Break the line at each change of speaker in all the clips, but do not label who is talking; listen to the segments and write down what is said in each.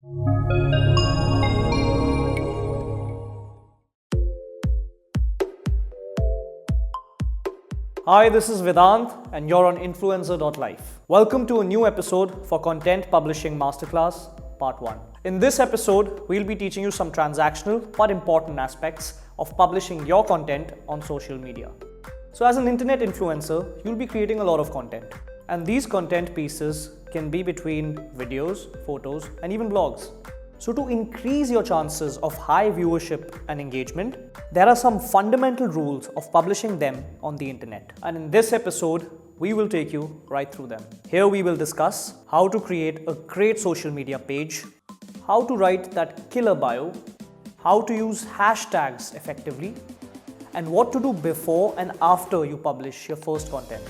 Hi, this is Vedant and you're on influencer.life. Welcome to a new episode for Content Publishing Masterclass Part 1. In this episode, we'll be teaching you some transactional but important aspects of publishing your content on social media. So as an internet influencer, you'll be creating a lot of content. And these content pieces can be between videos, photos, and even blogs. So to increase your chances of high viewership and engagement, there are some fundamental rules of publishing them on the internet. And in this episode, we will take you right through them. Here we will discuss how to create a great social media page, how to write that killer bio, how to use hashtags effectively, and what to do before and after you publish your first content.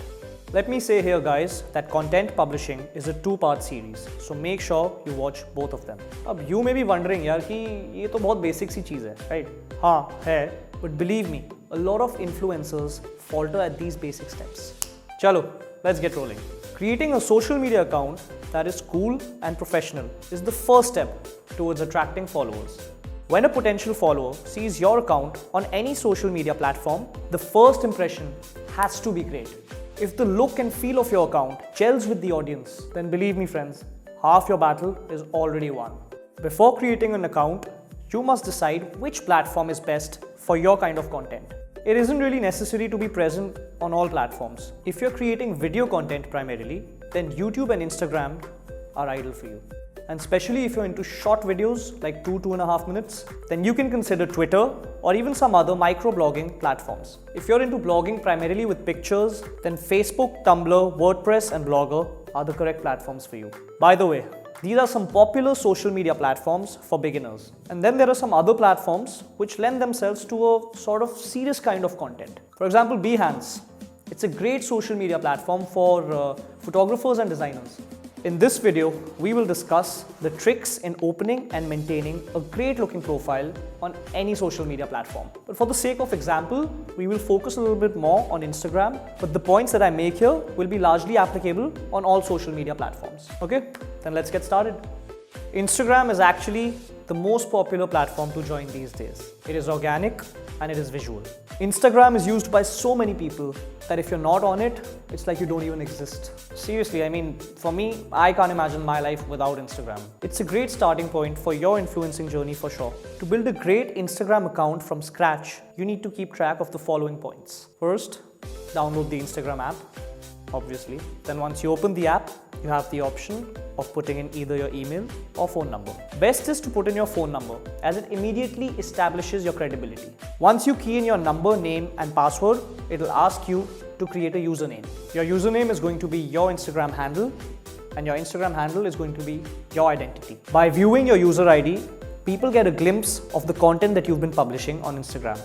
Let me say here guys that content publishing is a two-part series, so make sure you watch both of them. अब you may be wondering यार कि ये तो बहुत basic सी चीज़ है, right? हाँ है, but believe me, a lot of influencers falter at these basic steps. चलो, let's get rolling. Creating a social media account that is cool and professional is the first step towards attracting followers. When a potential follower sees your account on any social media platform, the first impression has to be great. If the look and feel of your account gels with the audience, then believe me friends, half your battle is already won. Before creating an account, you must decide which platform is best for your kind of content. It isn't really necessary to be present on all platforms. If you're creating video content primarily, then YouTube and Instagram are ideal for you. And especially if you're into short videos like 2.5 minutes, then you can consider Twitter or even some other microblogging platforms. If you're into blogging primarily with pictures, then Facebook, Tumblr, WordPress and Blogger are the correct platforms for you. By the way, these are some popular social media platforms for beginners. And then there are some other platforms which lend themselves to a sort of serious kind of content. For example, Behance. It's a great social media platform for photographers and designers. In this video, we will discuss the tricks in opening and maintaining a great looking profile on any social media platform. But for the sake of example, we will focus a little bit more on Instagram, but the points that I make here will be largely applicable on all social media platforms. Okay, then let's get started. Instagram is actually the most popular platform to join these days. It is organic and it is visual. Instagram is used by so many people that if you're not on it, it's like you don't even exist. Seriously, I mean, for me, I can't imagine my life without Instagram. It's a great starting point for your influencing journey for sure. To build a great Instagram account from scratch, you need to keep track of the following points. First, download the Instagram app, obviously. Then once you open the app, you have the option of putting in either your email or phone number. Best is to put in your phone number as it immediately establishes your credibility. Once you key in your number, name and password, it will ask you to create a username. Your username is going to be your Instagram handle and your Instagram handle is going to be your identity. By viewing your user ID, people get a glimpse of the content that you've been publishing on Instagram.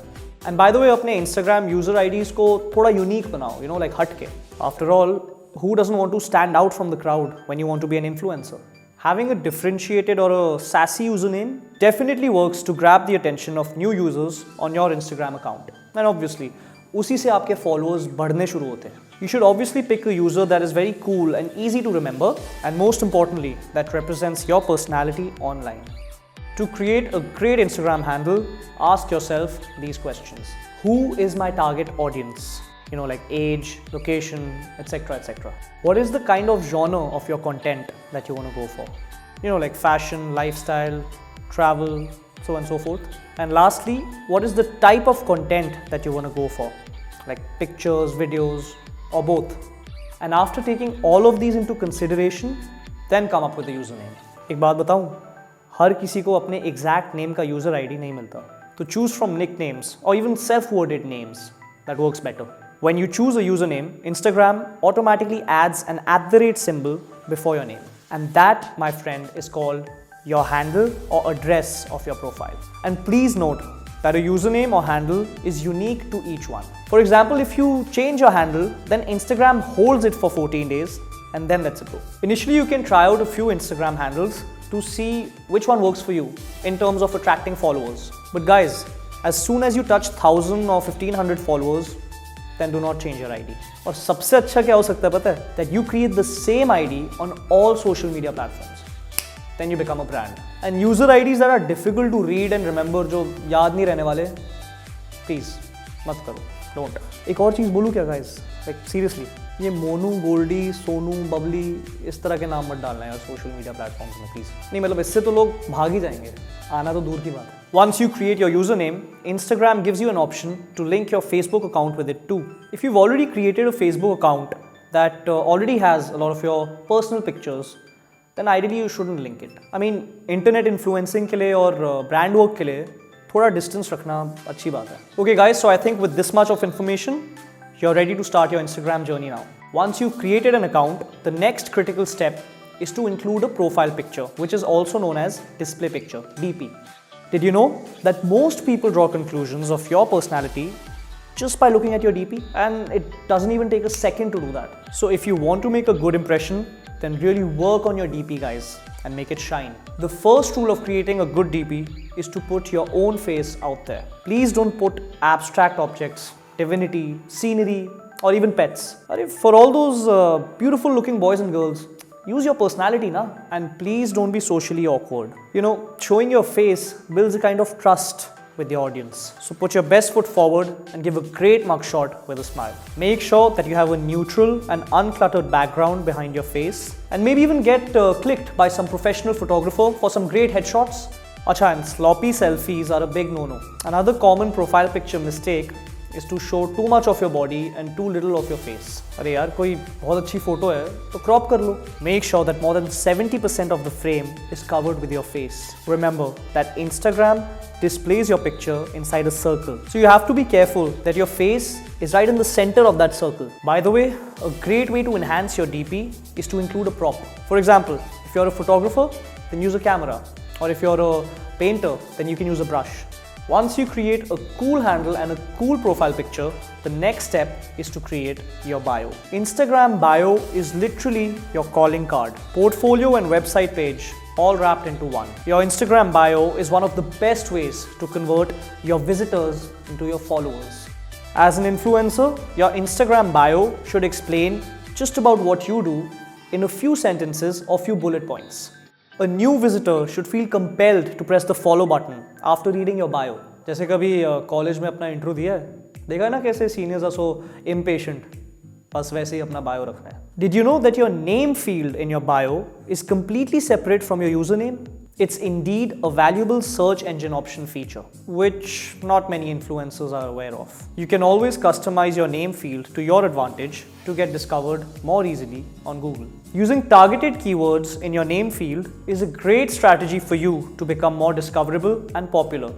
And by the way, अपने Instagram user IDs को थोड़ा unique बनाओ, like हटके. After all, who doesn't want to stand out from the crowd when you want to be an influencer? Having a differentiated or a sassy username definitely works to grab the attention of new users on your Instagram account. And obviously, उसी से आपके followers बढ़ने शुरू होते हैं. You should obviously pick a user that is very cool and easy to remember, and most importantly, that represents your personality online. To create a great Instagram handle, ask yourself these questions. Who is my target audience? Like age, location, etc, etc. What is the kind of genre of your content that you want to go for? Like fashion, lifestyle, travel, so on and so forth. And lastly, what is the type of content that you want to go for? Like pictures, videos, or both. And after taking all of these into consideration, then come up with a username. एक बात बताऊं, हर किसी को अपने exact name का user ID नहीं मिलता. So choose from nicknames or even self-worded names. That works better. When you choose a username, Instagram automatically adds an @ symbol before your name. And that, my friend, is called your handle or address of your profile. And please note that a username or handle is unique to each one. For example, if you change your handle, then Instagram holds it for 14 days and then lets it go. Initially, you can try out a few Instagram handles to see which one works for you in terms of attracting followers. But guys, as soon as you touch 1,000 or 1,500 followers, then do not change your ID. और सबसे अच्छा क्या हो सकता है पता है? That you create the same ID on all social media platforms. then you become a brand. And user IDs that are difficult to read and remember, जो याद नहीं रहने वाले, please मत करो, don't. एक और चीज़ बोलूँ क्या guys? Like seriously, ये मोनू, गोल्डी, सोनू, बबली इस तरह के नाम मत डालना यार सोशल मीडिया प्लेटफॉर्म्स में प्लीज। नहीं मतलब इससे तो लोग भाग ही जाएंगे, आना तो दूर की बात है। Once you create your username, Instagram gives you an option to link your Facebook account with it too. If you've already created a Facebook account that already has a lot of your personal pictures, then ideally you shouldn't link it. I mean, internet influencing के लिए और brand work के लिए थोड़ा distance रखना अच्छी बात है। Okay guys, so I think with this much of information, you're ready to start your Instagram journey now. Once you've created an account, the next critical step is to include a profile picture, which is also known as display picture, DP. Did you know that most people draw conclusions of your personality just by looking at your DP? And it doesn't even take a second to do that. So if you want to make a good impression, then really work on your DP guys and make it shine. The first rule of creating a good DP is to put your own face out there. Please don't put abstract objects, divinity, scenery, or even pets. For all those beautiful looking boys and girls, use your personality na, and please don't be socially awkward. You know, showing your face builds a kind of trust with the audience. So put your best foot forward and give a great mugshot with a smile. Make sure that you have a neutral and uncluttered background behind your face, and maybe even get clicked by some professional photographer for some great headshots. Acha, and sloppy selfies are a big no-no. Another common profile picture mistake is to show too much of your body and too little of your face. अरे यार कोई बहुत अच्छी photo है तो crop कर लो. Make sure that more than 70% of the frame is covered with your face. Remember that Instagram displays your picture inside a circle. So you have to be careful that your face is right in the center of that circle. By the way, a great way to enhance your DP is to include a prop. For example, if you're a photographer, then use a camera. Or if you're a painter, then you can use a brush. Once you create a cool handle and a cool profile picture, the next step is to create your bio. Instagram bio is literally your calling card, portfolio and website page all wrapped into one. Your Instagram bio is one of the best ways to convert your visitors into your followers. As an influencer, your Instagram bio should explain just about what you do in a few sentences or few bullet points. A new visitor should feel compelled to press the follow button after reading your bio. जैसे कभी college में अपना intro दिया है, देखा ना कैसे seniors are so impatient, बस वैसे ही अपना बायो रखना है. Did you know that your name field in your bio is completely separate from your username? It's indeed a valuable search engine option feature, which not many influencers are aware of. You can always customize your name field to your advantage to get discovered more easily on Google. Using targeted keywords in your name field is a great strategy for you to become more discoverable and popular.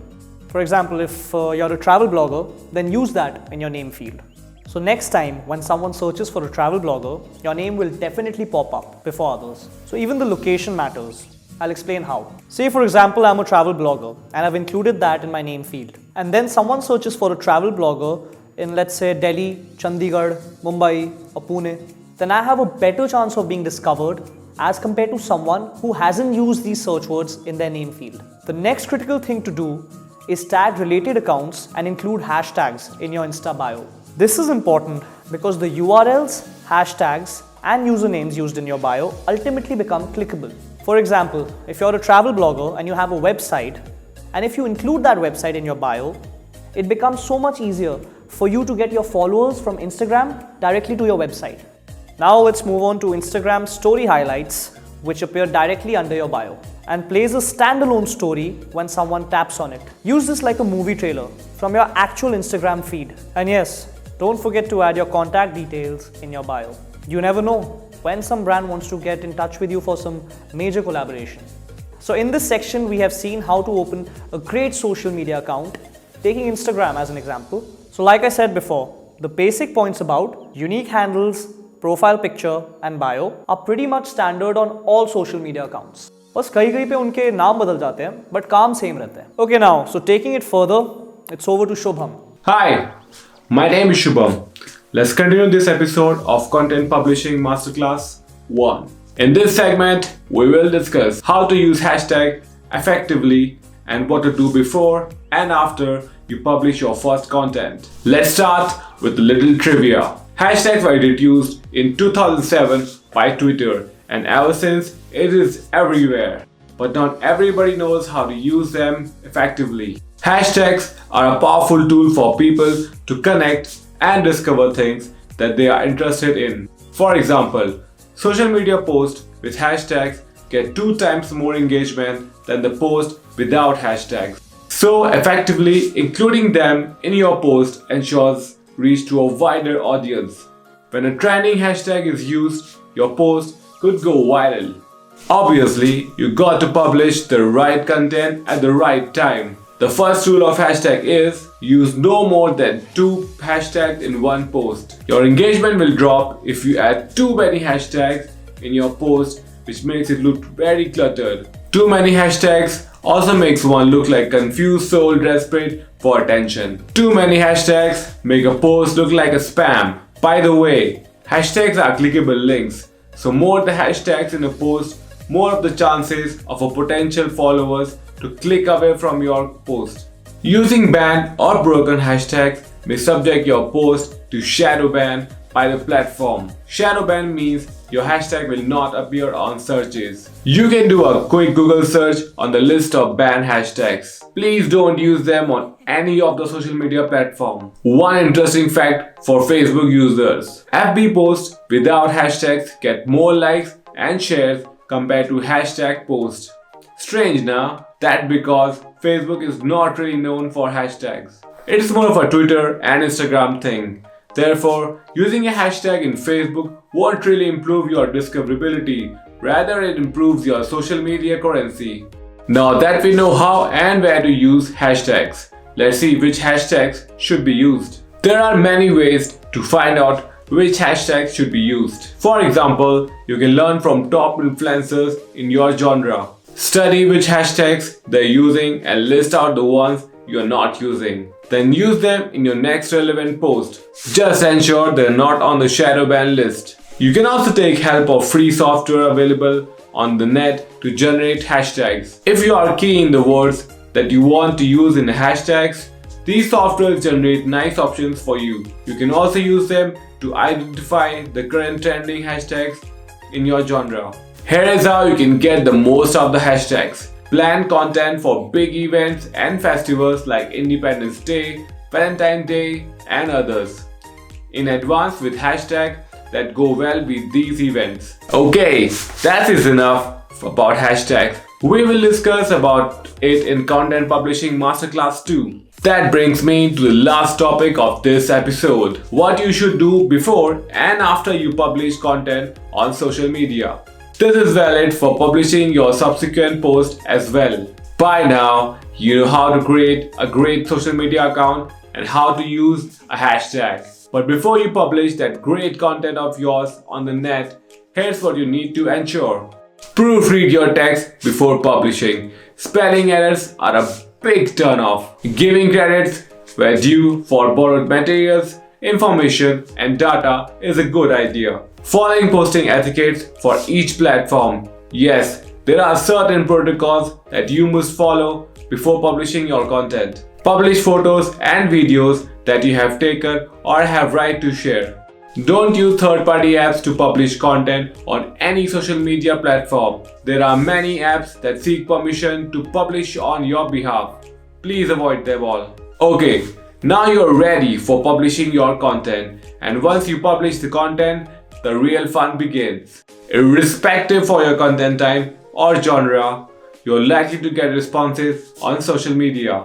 For example, if you're a travel blogger, then use that in your name field. So next time when someone searches for a travel blogger, your name will definitely pop up before others. So even the location matters. I'll explain how. Say for example, I'm a travel blogger and I've included that in my name field. And then someone searches for a travel blogger in, let's say, Delhi, Chandigarh, Mumbai or Pune. Then I have a better chance of being discovered as compared to someone who hasn't used these search words in their name field. The next critical thing to do is tag related accounts and include hashtags in your Insta bio. This is important because the URLs, hashtags and usernames used in your bio ultimately become clickable. For example, if you're a travel blogger and you have a website, and if you include that website in your bio, it becomes so much easier for you to get your followers from Instagram directly to your website. Now let's move on to Instagram story highlights, which appear directly under your bio and plays a standalone story when someone taps on it. Use this like a movie trailer from your actual Instagram feed. And yes, don't forget to add your contact details in your bio. You never know when some brand wants to get in touch with you for some major collaboration. So in this section, we have seen how to open a great social media account, taking Instagram as an example. So like I said before, the basic points about unique handles, profile picture and bio are pretty much standard on all social media accounts. बस कहीं पे उनके नाम बदल जाते हैं, but काम same रहता है. Okay now, so taking it further, it's over to Shubham.
Hi, my name is Shubham. Let's continue this episode of Content Publishing Masterclass 1. In this segment, we will discuss how to use hashtag effectively and what to do before and after you publish your first content. Let's start with a little trivia. Hashtags were introduced in 2007 by Twitter, and ever since it is everywhere. but not everybody knows how to use them effectively. Hashtags are a powerful tool for people to connect and discover things that they are interested in. For example, social media posts with hashtags get 2 times more engagement than the post without hashtags. So effectively including them in your post ensures reach to a wider audience. When a trending hashtag is used, your post could go viral. Obviously, you got to publish the right content at the right time. The first rule of hashtag is use no more than 2 hashtags in one post. Your engagement will drop if you add too many hashtags in your post, which makes it look very cluttered. Too many hashtags also makes one look like confused soul desperate for attention. Too many hashtags make a post look like a spam. By the way, hashtags are clickable links. So more the hashtags in a post, more of the chances of a potential followers to click away from your post. Using banned or broken hashtags may subject your post to shadow ban by the platform. Shadow ban means your hashtag will not appear on searches. You can do a quick Google search on the list of banned hashtags. Please don't use them on any of the social media platform. One interesting fact for Facebook users: FB posts without hashtags get more likes and shares compared to hashtag posts. Strange now? That's because Facebook is not really known for hashtags. It's more of a Twitter and Instagram thing. Therefore, using a hashtag in Facebook won't really improve your discoverability, rather it improves your social media currency. Now that we know how and where to use hashtags, let's see which hashtags should be used. There are many ways to find out which hashtags should be used. For example, you can learn from top influencers in your genre. Study which hashtags they're using and list out the ones you are not using. Then use them in your next relevant post. Just ensure they're not on the shadow ban list. You can also take help of free software available on the net to generate hashtags. If you are key in the words that you want to use in hashtags, these softwares generate nice options for you. You can also use them to identify the current trending hashtags in your genre. Here is how you can get the most of the hashtags. Plan content for big events and festivals like Independence Day, Valentine's Day, and others in advance with hashtags that go well with these events. Okay, that is enough about hashtags. We will discuss about it in Content Publishing Masterclass 2. That brings me to the last topic of this episode: what you should do before and after you publish content on social media. This is valid for publishing your subsequent post as well. By now, you know how to create a great social media account and how to use a hashtag. But before you publish that great content of yours on the net, here's what you need to ensure. Proofread your text before publishing. Spelling errors are a big turnoff. Giving credits where due for borrowed materials, information, and data is a good idea. Following posting etiquettes for each platform. Yes, there are certain protocols that you must follow before publishing your content. Publish photos and videos that you have taken or have right to share. Don't use third-party apps to publish content on any social media platform. There are many apps that seek permission to publish on your behalf. Please avoid them all. Okay, now you're ready for publishing your content, and once you publish the content, the real fun begins. Irrespective of your content type or genre, you're likely to get responses on social media.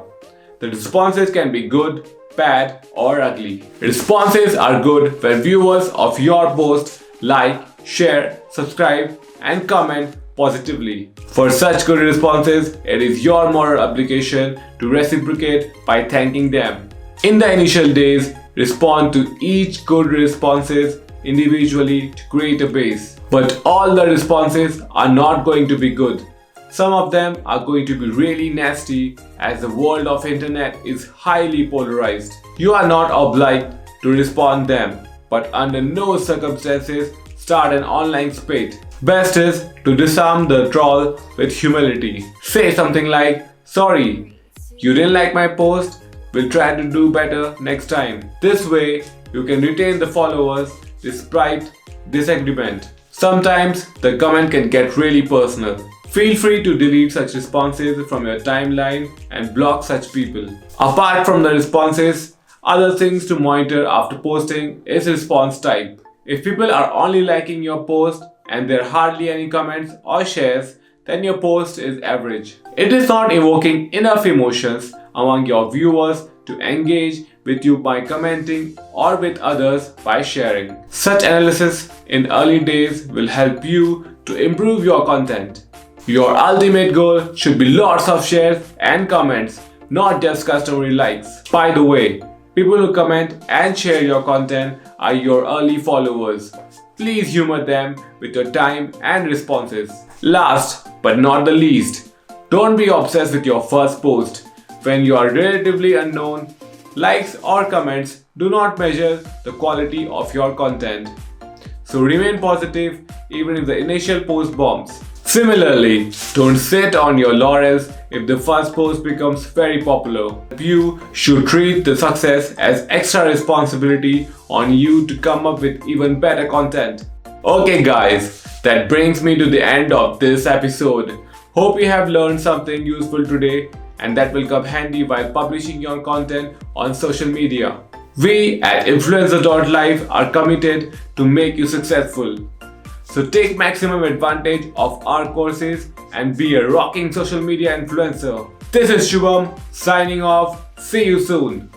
The responses can be good, bad, or ugly. Responses are good when viewers of your post like, share, subscribe, and comment positively. For such good responses, it is your moral obligation to reciprocate by thanking them. In the initial days, respond to each good responses individually to create a base. But all the responses are not going to be good. Some of them are going to be really nasty, as the world of internet is highly polarized. You are not obliged to respond them, but under no circumstances start an online spate. Best is to disarm the troll with humility. Say something like, "Sorry, you didn't like my post, we'll try to do better next time." This way, you can retain the followers despite disagreement. Sometimes the comment can get really personal. Feel free to delete such responses from your timeline and block such people. Apart from the responses, other things to monitor after posting is response type. If people are only liking your post and there are hardly any comments or shares, then your post is average. It is not evoking enough emotions among your viewers to engage with you by commenting or with others by sharing. Such analysis in early days will help you to improve your content. Your ultimate goal should be lots of shares and comments, not just customary likes. By the way, people who comment and share your content are your early followers. Please humor them with your time and responses. Last but not the least, don't be obsessed with your first post. When you are relatively unknown, likes or comments do not measure the quality of your content. So remain positive even if the initial post bombs. Similarly, don't sit on your laurels if the first post becomes very popular. You should treat the success as extra responsibility on you to come up with even better content. Okay guys, that brings me to the end of this episode. Hope you have learned something useful today and that will come handy while publishing your content on social media. We at Influencer.life are committed to make you successful. So take maximum advantage of our courses and be a rocking social media influencer. This is Shubham signing off. See you soon.